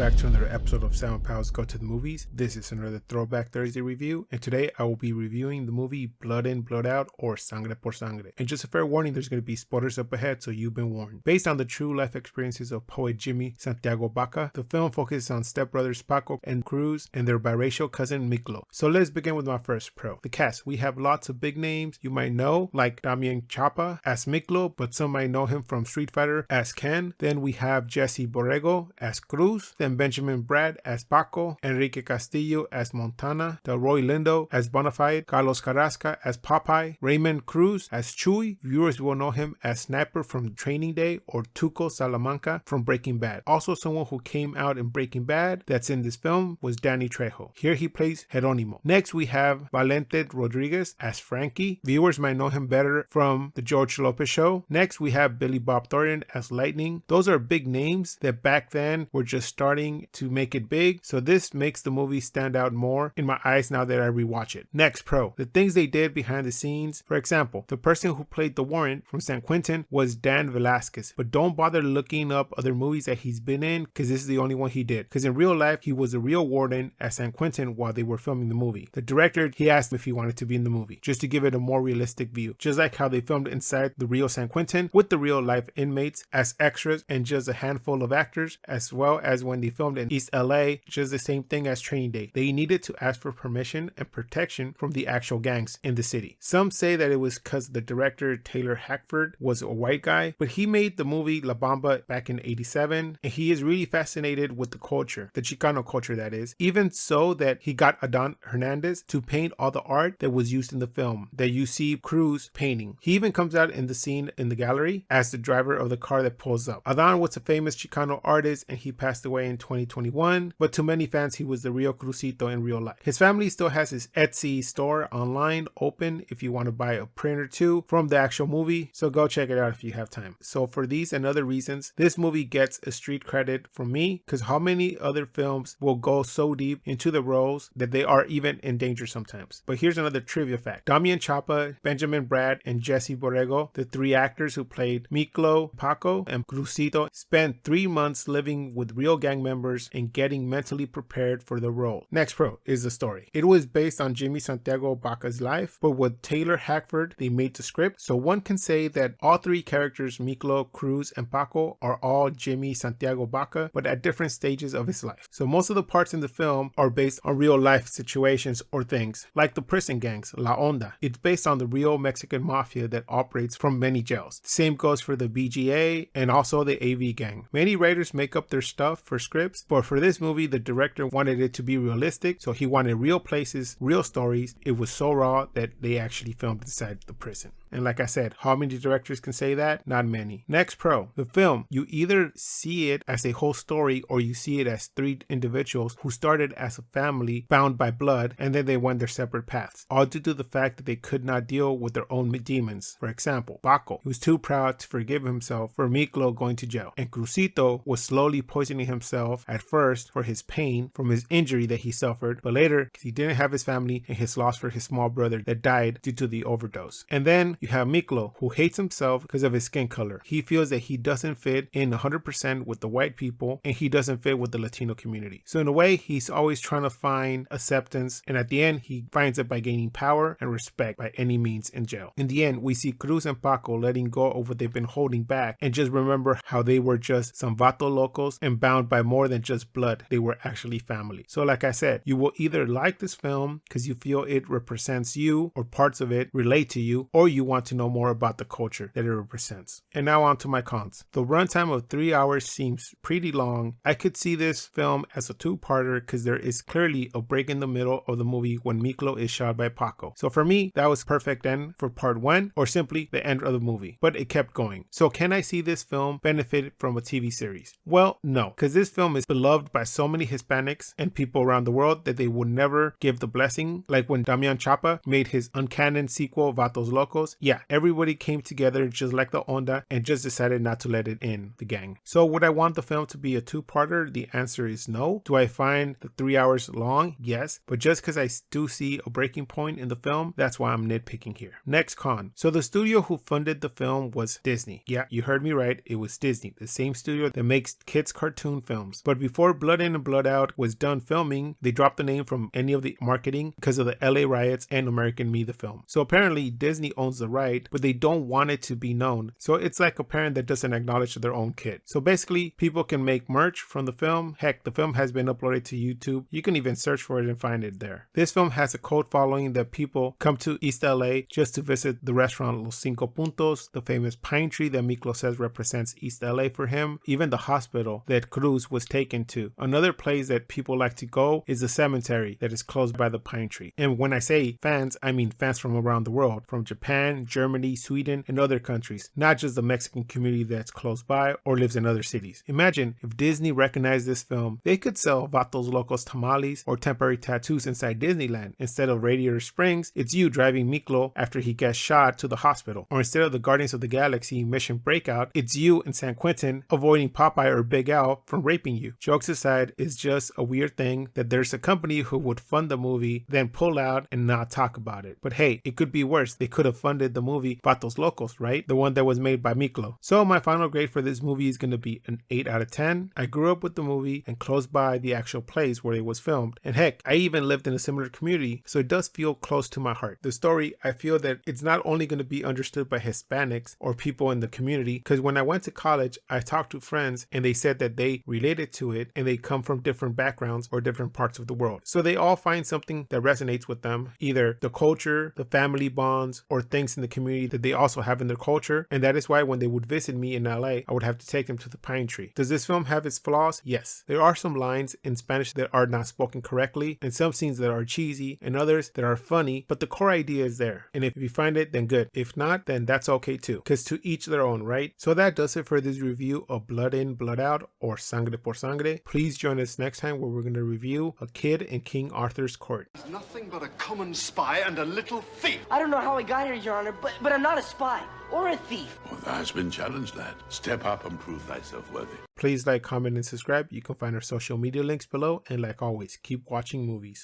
back to another episode of Sound Pals Go to the Movies. This is another Throwback Thursday review, and today I will be reviewing the movie Blood In, Blood Out, or Sangre por Sangre. And just a fair warning, there's going to be spoilers up ahead, so you've been warned. Based on the true life experiences of poet Jimmy Santiago Baca, the film focuses on stepbrothers Paco and Cruz and their biracial cousin Miklo. So let's begin with my first pro. The cast. We have lots of big names you might know, like Damian Chapa as Miklo, but some might know him from Street Fighter as Ken. Then we have Jesse Borrego as Cruz, then Benjamin Brad as Paco, Enrique Castillo as Montana, Delroy Lindo as Bonafide, Carlos Carrasca as Popeye, Raymond Cruz as Chuy. Viewers will know him as Sniper from Training Day or Tuco Salamanca from Breaking Bad. Also someone who came out in Breaking Bad that's in this film was Danny Trejo. Here he plays Jeronimo. Next we have Valente Rodriguez as Frankie. Viewers might know him better from The George Lopez Show. Next we have Billy Bob Thornton as Lightning. Those are big names that back then were just starting to make it big, so this makes the movie stand out more in my eyes now that I rewatch it. Next pro, the things they did behind the scenes. For example, the person who played the warrant from San Quentin was Dan Velasquez, but don't bother looking up other movies that he's been in because this is the only one he did, because in real life he was a real warden at San Quentin while they were filming the movie. The director, he asked him if he wanted to be in the movie just to give it a more realistic view, just like how they filmed inside the real San Quentin with the real life inmates as extras and just a handful of actors, as well as when they filmed in East LA, just the same thing as Training Day. They needed to ask for permission and protection from the actual gangs in the city. Some say that it was because the director Taylor Hackford was a white guy, but he made the movie La Bamba back in '87, and he is really fascinated with the culture, the Chicano culture that is, even so that he got Adan Hernandez to paint all the art that was used in the film that you see Cruz painting. He even comes out in the scene in the gallery as the driver of the car that pulls up. Adan was a famous Chicano artist and he passed away in 2021, but to many fans he was the real Cruzito in real life. His family still has his Etsy store online open if you want to buy a print or two from the actual movie, so go check it out if you have time. So for these and other reasons, this movie gets a street credit from me, because how many other films will go so deep into the roles that they are even in danger sometimes. But here's another trivia fact. Damian Chapa, Benjamin Brad, and Jesse Borrego, the three actors who played Miklo, Paco, and Cruzito, spent 3 months living with real gang members and getting mentally prepared for the role. Next pro is the story. It was based on Jimmy Santiago Baca's life, but with Taylor Hackford, they made the script, so one can say that all three characters, Miklo, Cruz, and Paco, are all Jimmy Santiago Baca, but at different stages of his life. So most of the parts in the film are based on real life situations or things, like the prison gangs, La Onda. It's based on the real Mexican mafia that operates from many jails. Same goes for the BGA and also the AV gang. Many writers make up their stuff for scripts, but for this movie, the director wanted it to be realistic, so he wanted real places, real stories. It was so raw that they actually filmed inside the prison. And like I said, how many directors can say that? Not many. Next pro, the film. You either see it as a whole story or you see it as three individuals who started as a family bound by blood and then they went their separate paths, all due to the fact that they could not deal with their own demons. For example, Paco, he was too proud to forgive himself for Miklo going to jail, and Cruzito was slowly poisoning himself at first for his pain from his injury that he suffered, but later because he didn't have his family and his loss for his small brother that died due to the overdose. And then you have Miklo, who hates himself because of his skin color. He feels that he doesn't fit in 100% with the white people and he doesn't fit with the Latino community. So in a way, he's always trying to find acceptance, and at the end, he finds it by gaining power and respect by any means in jail. In the end, we see Cruz and Paco letting go of what they've been holding back and just remember how they were just some vato locos and bound by more than just blood. They were actually family. So like I said, you will either like this film because you feel it represents you or parts of it relate to you, or you want to know more about the culture that it represents. And now on to my cons. The runtime of 3 hours seems pretty long. I could see this film as a two-parter because there is clearly a break in the middle of the movie when Miklo is shot by Paco. So for me, that was perfect end for part 1, or simply the end of the movie. But it kept going. So can I see this film benefit from a TV series? Well, no, because this film is beloved by so many Hispanics and people around the world that they would never give the blessing, like when Damian Chapa made his uncanon sequel Vatos Locos Narcos, yeah, everybody came together just like the Onda and just decided not to let it in the gang. So would I want the film to be a two-parter? The answer is no. Do I find the 3 hours long? Yes, but just because I do see a breaking point in the film, that's why I'm nitpicking here. Next con. So the studio who funded the film was Disney. Yeah, you heard me right, it was Disney, the same studio that makes kids cartoon films. But before Blood In and Blood Out was done filming, they dropped the name from any of the marketing because of the LA riots and American Me the film. So apparently Disney owns the right, but they don't want it to be known. So it's like a parent that doesn't acknowledge their own kid. So basically people can make merch from the film. Heck, the film has been uploaded to YouTube. You can even search for it and find it there. This film has a cult following that people come to East LA just to visit the restaurant Los Cinco Puntos, the famous pine tree that Miklo says represents East LA for him, even the hospital that Cruz was taken to. Another place that people like to go is the cemetery that is close by the pine tree. And when I say fans, I mean fans from around the world, from Japan, Germany, Sweden, and other countries, not just the Mexican community that's close by or lives in other cities. Imagine if Disney recognized this film, they could sell Vatos Locos tamales or temporary tattoos inside Disneyland. Instead of Radiator Springs, it's you driving Miklo after he gets shot to the hospital. Or instead of the Guardians of the Galaxy Mission Breakout, it's you in San Quentin avoiding Popeye or Big Al from raping you. Jokes aside, it's just a weird thing that there's a company who would fund the movie, then pull out and not talk about it. But hey, it could be worse. They could have funded the movie Vatos Locos, right? The one that was made by Miklo. So my final grade for this movie is going to be an 8 out of 10. I grew up with the movie and close by the actual place where it was filmed. And heck, I even lived in a similar community, so it does feel close to my heart. The story, I feel that it's not only going to be understood by Hispanics or people in the community, because when I went to college, I talked to friends and they said that they related to it and they come from different backgrounds or different parts of the world. So they all find something that resonates with them, either the culture, the family bonds, or things in the community that they also have in their culture. And that is why when they would visit me in LA, I would have to take them to the pine tree. Does this film have its flaws? Yes. There are some lines in Spanish that are not spoken correctly, and some scenes that are cheesy, and others that are funny, but the core idea is there. And if you find it, then good. If not, then that's okay too, because to each their own, right? So that does it for this review of Blood In, Blood Out, or Sangre por Sangre. Please join us next time where we're going to review A Kid in King Arthur's Court. He's nothing but a common spy and a little thief. I don't know how I got here, Your Honor, but I'm not a spy or a thief. Well, thou hast been challenged, lad. Step up and prove thyself worthy. Please like, comment, and subscribe. You can find our social media links below. And like always, keep watching movies.